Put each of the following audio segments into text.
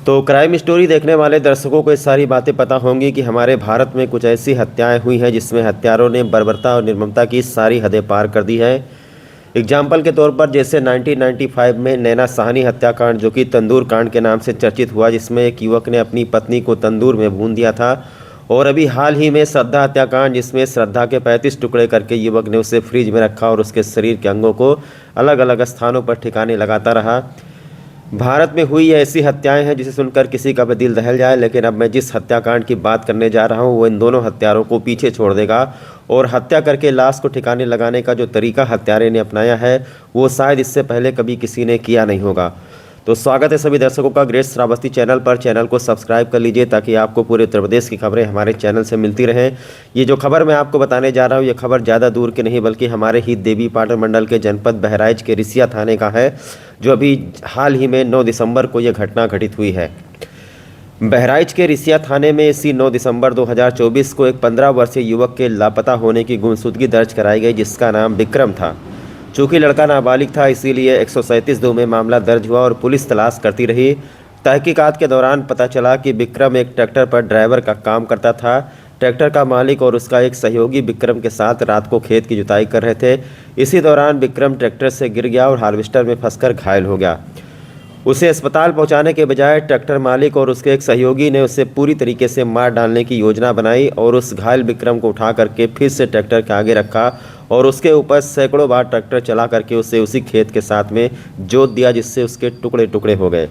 तो crime story देखने वाले दर्शकों को ये सारी बातें पता होंगी कि हमारे भारत में कुछ ऐसी हत्याएं हुई हैं जिसमें हत्यारों ने बर्बरता और निर्ममता की सारी हदें पार कर दी है। एग्जाम्पल के तौर पर जैसे 1995 में नैना साहनी हत्याकांड, जो कि तंदूर कांड के नाम से चर्चित हुआ, जिसमें एक युवक ने अपनी पत्नी को तंदूर में भून दिया था। और अभी हाल ही में श्रद्धा हत्याकांड, जिसमें श्रद्धा के 35 टुकड़े करके युवक ने उसे फ्रिज में रखा और उसके शरीर के अंगों को अलग अलग स्थानों पर ठिकाने लगाता रहा। भारत में हुई ऐसी हत्याएं हैं जिसे सुनकर किसी का भी दिल दहल जाए, लेकिन अब मैं जिस हत्याकांड की बात करने जा रहा हूं वो इन दोनों हत्यारों को पीछे छोड़ देगा। और हत्या करके लाश को ठिकाने लगाने का जो तरीका हत्यारे ने अपनाया है वो शायद इससे पहले कभी किसी ने किया नहीं होगा। तो स्वागत है सभी दर्शकों का ग्रेट श्रावस्ती चैनल पर। चैनल को सब्सक्राइब कर लीजिए ताकि आपको पूरे उत्तर प्रदेश की खबरें हमारे चैनल से मिलती रहें। ये जो खबर मैं आपको बताने जा रहा हूँ, ये खबर ज़्यादा दूर की नहीं बल्कि हमारे ही देवीपाटन मंडल के जनपद बहराइच के रिसिया थाने का है, जो अभी हाल ही में 9 दिसंबर को यह घटना घटित हुई है। बहराइच के रिसिया थाने में इसी 9 दिसंबर 2024 को एक 15 वर्षीय युवक के लापता होने की गुमशुदगी दर्ज कराई गई, जिसका नाम विक्रम था। चूँकि लड़का नाबालिग था, इसीलिए 137(2) में मामला दर्ज हुआ और पुलिस तलाश करती रही। तहकीकात के दौरान पता चला कि विक्रम एक ट्रैक्टर पर ड्राइवर का काम करता था। ट्रैक्टर का मालिक और उसका एक सहयोगी विक्रम के साथ रात को खेत की जुताई कर रहे थे। इसी दौरान विक्रम ट्रैक्टर से गिर गया और हार्वेस्टर में फंसकर घायल हो गया। उसे अस्पताल पहुंचाने के बजाय ट्रैक्टर मालिक और उसके एक सहयोगी ने उसे पूरी तरीके से मार डालने की योजना बनाई और उस घायल विक्रम को उठा करके फिर से ट्रैक्टर के आगे रखा और उसके ऊपर सैकड़ों बार ट्रैक्टर चला करके उसे उसी खेत के साथ में जोत दिया, जिससे उसके टुकड़े टुकड़े हो गए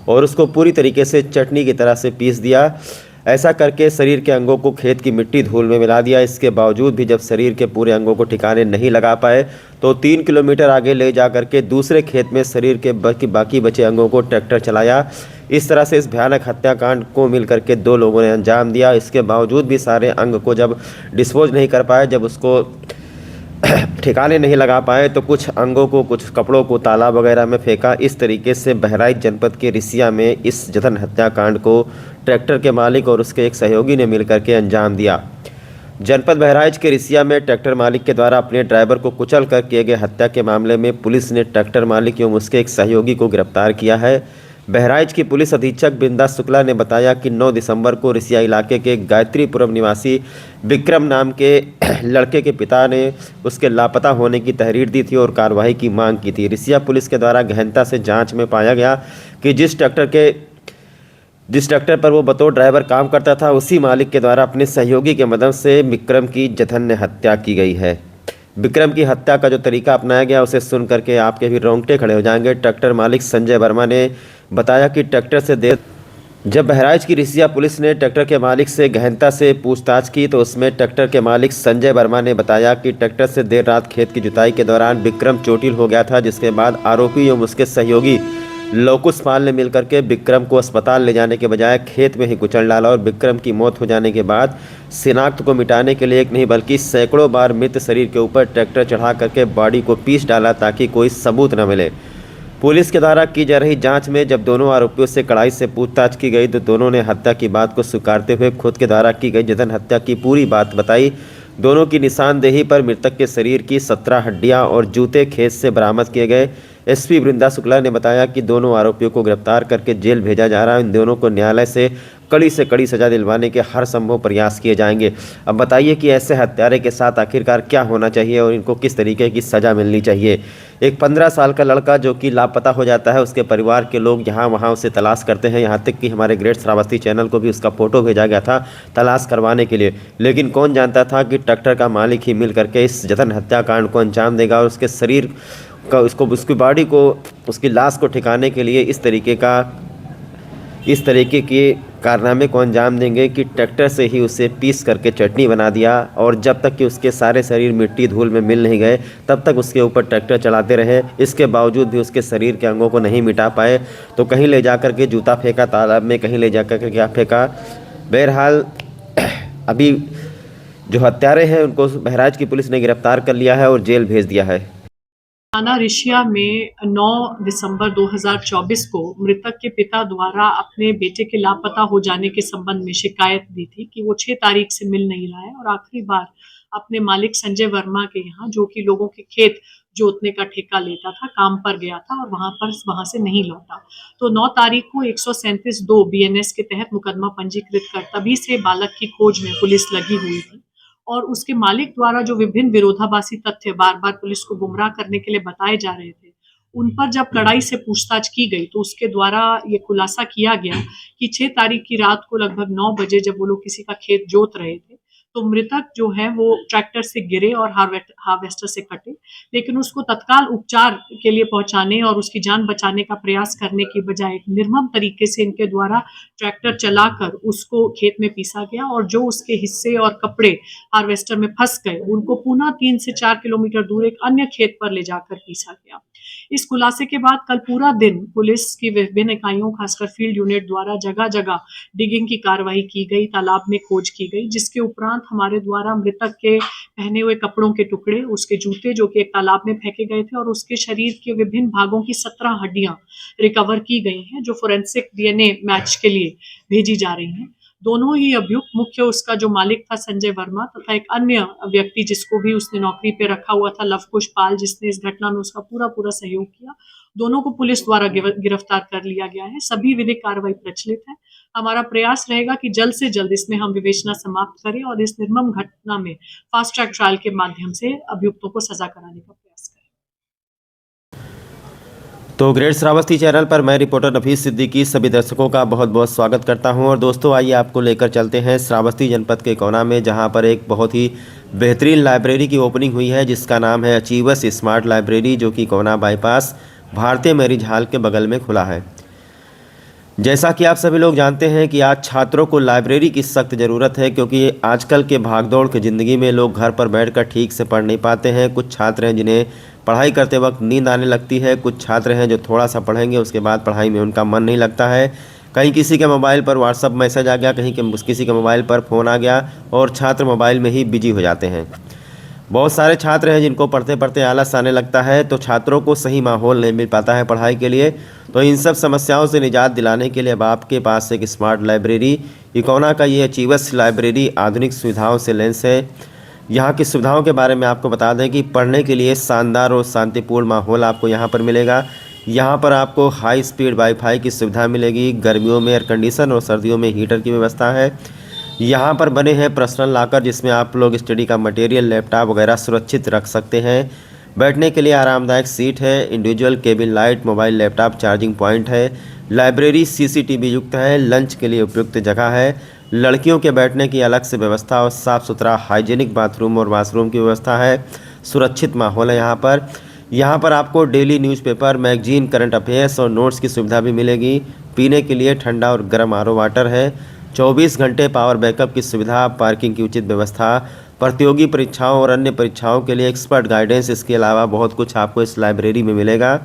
और उसको पूरी तरीके से चटनी की तरह से पीस दिया। ऐसा करके शरीर के अंगों को खेत की मिट्टी धूल में मिला दिया। इसके बावजूद भी जब शरीर के पूरे अंगों को ठिकाने नहीं लगा पाए तो 3 किलोमीटर आगे ले जा करके दूसरे खेत में शरीर के बाकी बचे अंगों को ट्रैक्टर चलाया। इस तरह से इस भयानक हत्याकांड को मिल करके 2 लोगों ने अंजाम दिया। इसके बावजूद भी सारे अंग को जब डिस्पोज नहीं कर पाए, जब उसको ठिकाने नहीं लगा पाए, तो कुछ अंगों को, कुछ कपड़ों को तालाब वगैरह में फेंका। इस तरीके से बहराइच जनपद के रिसिया में इस जघन हत्याकांड को ट्रैक्टर के मालिक और उसके एक सहयोगी ने मिलकर के अंजाम दिया। जनपद बहराइच के रिसिया में ट्रैक्टर मालिक के द्वारा अपने ड्राइवर को कुचल कर किए गए हत्या के मामले में पुलिस ने ट्रैक्टर मालिक एवं उसके एक सहयोगी को गिरफ्तार किया है। बहराइच की पुलिस अधीक्षक बिंदा शुक्ला ने बताया कि 9 दिसंबर को रिसिया इलाके के गायत्रीपुरम निवासी विक्रम नाम के लड़के के पिता ने उसके लापता होने की तहरीर दी थी और कार्रवाई की मांग की थी। रिसिया पुलिस के द्वारा गहनता से जांच में पाया गया कि जिस ट्रैक्टर पर वो बतौर ड्राइवर काम करता था, उसी मालिक के द्वारा अपने सहयोगी के मदद से विक्रम की जघन्य हत्या की गई है। विक्रम की हत्या का जो तरीका अपनाया गया उसे सुन करके आपके भी रोंगटे खड़े हो जाएंगे। ट्रैक्टर मालिक संजय वर्मा ने बताया कि जब बहराइच की रिसिया पुलिस ने ट्रैक्टर के मालिक से गहनता से पूछताछ की तो उसमें ट्रैक्टर के मालिक संजय वर्मा ने बताया कि ट्रैक्टर से देर रात खेत की जुताई के दौरान विक्रम चोटिल हो गया था, जिसके बाद आरोपी एवं उसके सहयोगी लोकुश पाल ने मिलकर के विक्रम को अस्पताल ले जाने के बजाय खेत में ही कुचल डाला और विक्रम की मौत हो जाने के बाद शिनाख्त को मिटाने के लिए एक नहीं बल्कि सैकड़ों बार मृत शरीर के ऊपर ट्रैक्टर चढ़ा करके बॉडी को पीस डाला ताकि कोई सबूत न मिले। पुलिस के द्वारा की जा रही जांच में जब दोनों आरोपियों से कड़ाई से पूछताछ की गई तो दोनों ने हत्या की बात को स्वीकारते हुए खुद के द्वारा की गई जघन्य हत्या की पूरी बात बताई। दोनों की निशानदेही पर मृतक के शरीर की 17 हड्डियां और जूते खेत से बरामद किए गए। एसपी वृंदा शुक्ला ने बताया कि दोनों आरोपियों को गिरफ्तार करके जेल भेजा जा रहा है। इन दोनों को न्यायालय से कड़ी सजा दिलवाने के हर संभव प्रयास किए जाएंगे। अब बताइए कि ऐसे हत्यारे के साथ आखिरकार क्या होना चाहिए और इनको किस तरीके की सज़ा मिलनी चाहिए। एक 15 साल का लड़का जो कि लापता हो जाता है, उसके परिवार के लोग यहाँ वहाँ उसे तलाश करते हैं, यहाँ तक कि हमारे ग्रेट श्रावस्ती चैनल को भी उसका फ़ोटो भेजा गया था तलाश करवाने के लिए। लेकिन कौन जानता था कि ट्रैक्टर का मालिक ही मिल करके इस जघन्य हत्याकांड को अंजाम देगा और उसके शरीर का, उसकी बॉडी को, उसकी लाश को ठिकाने के लिए इस तरीके के कारनामे को अंजाम देंगे कि ट्रैक्टर से ही उसे पीस करके चटनी बना दिया और जब तक कि उसके सारे शरीर मिट्टी धूल में मिल नहीं गए तब तक उसके ऊपर ट्रैक्टर चलाते रहे। इसके बावजूद भी उसके शरीर के अंगों को नहीं मिटा पाए तो कहीं ले जा कर के जूता फेंका तालाब में, कहीं ले जा कर के क्या फेंका। बहरहाल अभी जो हत्यारे हैं उनको बहराइच की पुलिस ने गिरफ्तार कर लिया है और जेल भेज दिया है। थाना रिसिया में 9 दिसंबर 2024 को मृतक के पिता द्वारा अपने बेटे के लापता हो जाने के संबंध में शिकायत दी थी कि वो 6 तारीख से मिल नहीं रहा है और आखिरी बार अपने मालिक संजय वर्मा के यहाँ, जो कि लोगों के खेत जोतने का ठेका लेता था, काम पर गया था और वहां से नहीं लौटा। तो 9 तारीख को 137(2) बीएनएस के तहत मुकदमा पंजीकृत कर तभी से बालक की खोज में पुलिस लगी हुई थी और उसके मालिक द्वारा जो विभिन्न विरोधाभासी तथ्य बार बार पुलिस को गुमराह करने के लिए बताए जा रहे थे, उन पर जब कड़ाई से पूछताछ की गई तो उसके द्वारा ये खुलासा किया गया कि 6 तारीख की रात को लगभग 9 बजे जब वो लोग किसी का खेत जोत रहे थे, तो मृतक जो है वो ट्रैक्टर से गिरे और हार्वेस्टर से कटे, लेकिन उसको तत्काल उपचार के लिए पहुंचाने और उसकी जान बचाने का प्रयास करने की बजाय एक निर्मम तरीके से इनके द्वारा ट्रैक्टर चलाकर उसको खेत में पीसा गया और जो उसके हिस्से और कपड़े हार्वेस्टर में फंस गए, उनको पुनः 3 से 4 किलोमीटर दूर एक अन्य खेत पर ले जाकर पीसा गया। इस खुलासे के बाद कल पूरा दिन पुलिस की विभिन्न इकाइयों, खासकर फील्ड यूनिट द्वारा जगह जगह डिगिंग की कार्रवाई की गई, तालाब में खोज की गई, जिसके उपरांत हमारे द्वारा मृतक के पहने हुए कपड़ों के टुकड़े, उसके जूते जो कि एक तालाब में फेंके गए थे और उसके शरीर के विभिन्न भागों की 17 हड्डियां रिकवर की गई हैं, जो फोरेंसिक डीएनए मैच के लिए भेजी जा रही हैं। दोनों ही अभियुक्त, मुख्य उसका जो मालिक था संजय वर्मा तथा एक अन्य व्यक्ति जिसको भी उसने नौकरी पे रखा हुआ था लवकुश पाल, जिसने इस घटना में उसका पूरा सहयोग किया, दोनों को पुलिस द्वारा गिरफ्तार कर लिया गया है। सभी विधिक कार्रवाई प्रचलित है। हमारा प्रयास रहेगा कि जल्द से जल्द इसमें हम विवेचना समाप्त करें और इस निर्मम घटना में फास्ट ट्रैक ट्रायल के माध्यम से अभियुक्तों को सजा कराने का प्रयास करें। तो ग्रेट श्रावस्ती चैनल पर मैं रिपोर्टर नफीस सिद्दीकी सभी दर्शकों का बहुत बहुत स्वागत करता हूं। और दोस्तों, आइए आपको लेकर चलते हैं श्रावस्ती जनपद के कोना में, जहां पर एक बहुत ही बेहतरीन लाइब्रेरी की ओपनिंग हुई है, जिसका नाम है अचीवर्स स्मार्ट लाइब्रेरी, जो कि कोना बाईपास भारतीय मैरिज हॉल के बगल में खुला है। जैसा कि आप सभी लोग जानते हैं कि आज छात्रों को लाइब्रेरी की सख्त ज़रूरत है, क्योंकि आजकल के भागदौड़ की ज़िंदगी में लोग घर पर बैठकर ठीक से पढ़ नहीं पाते हैं। कुछ छात्र हैं जिन्हें पढ़ाई करते वक्त नींद आने लगती है, कुछ छात्र हैं जो थोड़ा सा पढ़ेंगे उसके बाद पढ़ाई में उनका मन नहीं लगता है। कहीं किसी के मोबाइल पर व्हाट्सअप मैसेज आ गया, कहीं किसी के मोबाइल पर फ़ोन आ गया और छात्र मोबाइल में ही बिजी हो जाते हैं। बहुत सारे छात्र हैं जिनको पढ़ते पढ़ते आलस आने लगता है, तो छात्रों को सही माहौल नहीं मिल पाता है पढ़ाई के लिए। तो इन सब समस्याओं से निजात दिलाने के लिए अब आपके पास एक स्मार्ट लाइब्रेरी, इकोना का ये अचीवर्स लाइब्रेरी आधुनिक सुविधाओं से लैस है। यहाँ की सुविधाओं के बारे में आपको बता दें कि पढ़ने के लिए शानदार और शांतिपूर्ण माहौल आपको यहाँ पर मिलेगा। यहाँ पर आपको हाई स्पीड वाईफाई की सुविधा मिलेगी, गर्मियों में एयर कंडीशन और सर्दियों में हीटर की व्यवस्था है। यहाँ पर बने हैं पर्सनल लॉकर, जिसमें आप लोग स्टडी का मटेरियल, लैपटॉप वगैरह सुरक्षित रख सकते हैं। बैठने के लिए आरामदायक सीट है, individual cabin light, mobile laptop charging point है। लाइब्रेरी सीसीटीवी युक्त है, लंच के लिए उपयुक्त जगह है, लड़कियों के बैठने की अलग से व्यवस्था और साफ़ सुथरा हाइजीनिक बाथरूम और वाशरूम की व्यवस्था है। सुरक्षित माहौल है यहाँ पर। यहाँ पर आपको daily newspaper, magazine, current affairs और नोट्स की सुविधा भी मिलेगी। पीने के लिए ठंडा और गर्म आरओ वाटर है। 24 घंटे पावर बैकअप की सुविधा, पार्किंग की उचित व्यवस्था, प्रतियोगी परीक्षाओं और अन्य परीक्षाओं के लिए एक्सपर्ट गाइडेंस, इसके अलावा बहुत कुछ आपको इस लाइब्रेरी में मिलेगा।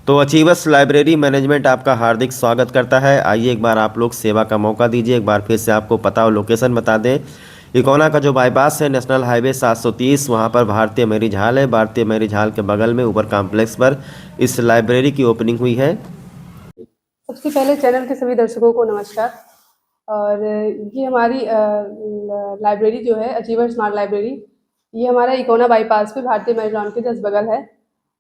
तो अचीवर्स लाइब्रेरी मैनेजमेंट आपका हार्दिक स्वागत करता है। आइए एक बार आप लोग सेवा का मौका दीजिए। एक बार फिर से आपको पता और लोकेशन बता दें। इकोना का जो बाईपास है, नेशनल हाईवे 730, वहाँ पर भारतीय मैरिज हॉल है। भारतीय मैरिज हॉल के बगल में ऊपर कॉम्प्लेक्स पर इस लाइब्रेरी की ओपनिंग हुई है। सबसे पहले चैनल के सभी दर्शकों को नमस्कार। और ये हमारी लाइब्रेरी जो है अचीवर स्मार्ट लाइब्रेरी, ये हमारा इकोना बाईपास पे भारतीय मैरिज हॉल के जस्ट बगल है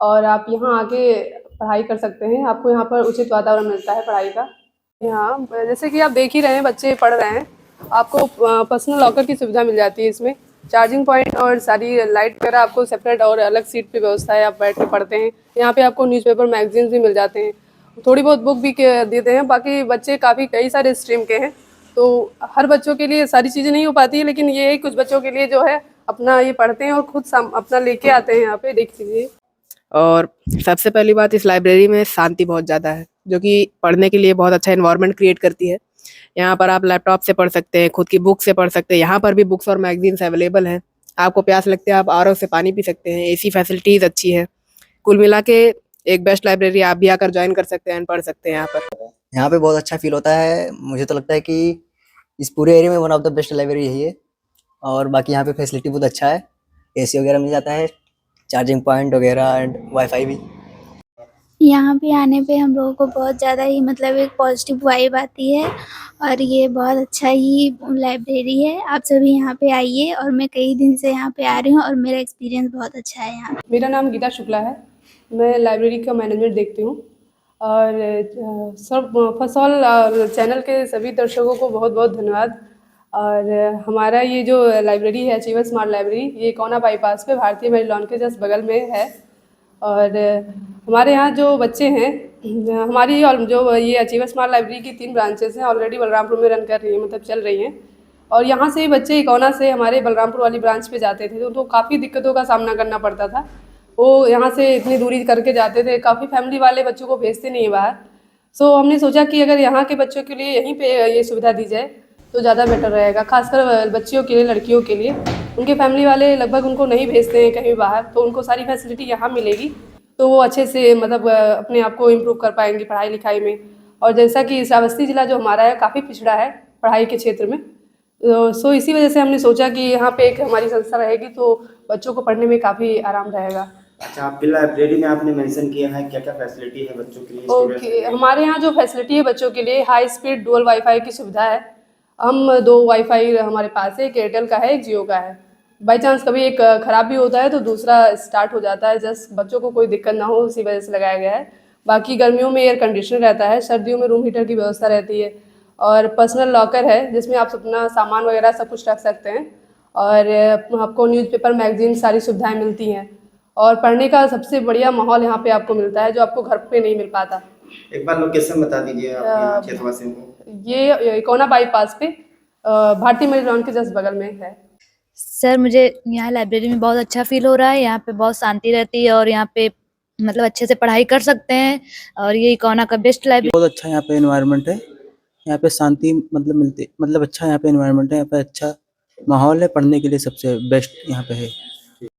और आप यहाँ आके पढ़ाई कर सकते हैं। आपको यहाँ पर उचित वातावरण मिलता है पढ़ाई का। यहाँ जैसे कि आप देख ही रहे हैं, बच्चे पढ़ रहे हैं, आपको पर्सनल लॉकर की सुविधा मिल जाती है इसमें। चार्जिंग पॉइंट और सारी लाइट वगैरह आपको सेपरेट और अलग सीट पे व्यवस्था है, आप बैठ के पढ़ते हैं। यहाँ पे आपको न्यूज़पेपर, मैगजीन्स भी मिल जाते हैं, थोड़ी बहुत बुक भी देते हैं। बाकी बच्चे कई सारे स्ट्रीम के हैं, तो हर बच्चों के लिए सारी चीज़ें नहीं हो पाती है, लेकिन ये कुछ बच्चों के लिए जो है अपना ये पढ़ते हैं और खुद अपना लेके आते हैं यहाँ पे, देख लीजिए। और सबसे पहली बात, इस लाइब्रेरी में शांति बहुत ज़्यादा है, जो कि पढ़ने के लिए बहुत अच्छा एनवायरनमेंट क्रिएट करती है। यहाँ पर आप लैपटॉप से पढ़ सकते हैं, खुद की बुक से पढ़ सकते हैं। यहाँ पर भी बुक्स और मैगजीन्स अवेलेबल हैं। आपको प्यास लगती है, आप आरओ से पानी पी सकते हैं। एसी फैसिलिटीज़ अच्छी है। कुल मिला के एक बेस्ट लाइब्रेरी, आप भी आकर ज्वाइन कर सकते हैं, पढ़ सकते हैं यहाँ पर। यहाँ पे बहुत अच्छा फील होता है। मुझे तो लगता है कि इस पूरे एरिया में one of the best library यही है। और बाकी यहाँ पे फैसिलिटी बहुत अच्छा है, एसी वगैरह मिल जाता है, चार्जिंग पॉइंट वगैरह एंड वाईफाई भी। यहाँ पे आने पे हम लोगों को बहुत ज़्यादा ही मतलब एक पॉजिटिव वाइब आती है और ये बहुत अच्छा ही लाइब्रेरी है। आप सभी यहाँ पे आइए और मैं कई दिन से यहाँ पे आ रही हूँ और मेरा एक्सपीरियंस बहुत अच्छा है यहाँ। मेरा नाम गीता शुक्ला है। मैं लाइब्रेरी का मैनेजमेंट देखती हूँ। और सब फर्स्ट ऑल चैनल के सभी दर्शकों को बहुत बहुत धन्यवाद। और हमारा ये जो लाइब्रेरी है अचीवर स्मार्ट लाइब्रेरी, ये इकोना बाईपास पे भारतीय महिला लॉन के जस्ट बगल में है। और हमारे यहाँ जो बच्चे हैं, हमारी जो ये अचीवर स्मार्ट लाइब्रेरी की 3 ब्रांचेस हैं, ऑलरेडी बलरामपुर में रन कर रही हैं, मतलब चल रही हैं। और यहाँ से बच्चे इकोना से हमारे बलरामपुर वाली ब्रांच पे जाते थे, तो उनको काफ़ी दिक्कतों का सामना करना पड़ता था। वो यहाँ से इतनी दूरी करके जाते थे, काफ़ी फैमिली वाले बच्चों को भेजते नहीं है बाहर। सो हमने सोचा कि अगर यहाँ के बच्चों के लिए यहीं पे ये सुविधा दी जाए तो ज़्यादा बेटर रहेगा, खासकर बच्चियों के लिए, लड़कियों के लिए। उनके फैमिली वाले लगभग उनको नहीं भेजते हैं कहीं बाहर, तो उनको सारी फैसिलिटी यहाँ मिलेगी, तो वो अच्छे से मतलब अपने आप को इम्प्रूव कर पाएंगे पढ़ाई लिखाई में। और जैसा कि श्रावस्ती ज़िला जो हमारा है काफ़ी पिछड़ा है पढ़ाई के क्षेत्र में, सो इसी वजह से हमने सोचा कि यहाँ पे एक हमारी संस्था रहेगी तो बच्चों को पढ़ने में काफ़ी आराम रहेगा। अच्छा, आपकी लाइब्रेरी में आपने मेंशन किया है क्या क्या फैसिलिटी है बच्चों के लिए? ओके, हमारे यहाँ जो फैसिलिटी है बच्चों के लिए, हाई स्पीड डुअल वाईफाई की सुविधा है। हम 2 वाईफाई हमारे पास है, एक एयरटेल का है, एक जियो का है। बाई चांस कभी एक ख़राब भी होता है तो दूसरा स्टार्ट हो जाता है, जस्ट बच्चों को कोई दिक्कत ना हो उसी वजह से लगाया गया है। बाकी गर्मियों में एयर कंडीशनर रहता है, सर्दियों में रूम हीटर की व्यवस्था रहती है। और पर्सनल लॉकर है जिसमें आप अपना सामान वगैरह सब कुछ रख सकते हैं। और आपको न्यूज़पेपर, मैगजीन सारी सुविधाएँ मिलती हैं। और पढ़ने का सबसे बढ़िया माहौल यहाँ पे आपको मिलता है जो आपको घर पे नहीं मिल पाता। एक बार लोकेशन बता दीजिए आप क्षेत्रवासियों को। ये इकोना बाईपास पे भारतीय महिला लॉन के जस्ट बगल में है। सर, मुझे यहाँ लाइब्रेरी में बहुत अच्छा फील हो रहा है। यहाँ पे बहुत शांति रहती है और यहाँ पे मतलब अच्छे से पढ़ाई कर सकते हैं और ये इकोना का बेस्ट लाइब्रेरी। बहुत अच्छा यहाँ पे एनवायरनमेंट है, यहाँ पे शांति मतलब मिलती, मतलब अच्छा यहाँ पे एनवायरनमेंट है, यहाँ पे अच्छा माहौल है, पढ़ने के लिए सबसे बेस्ट यहाँ पे है।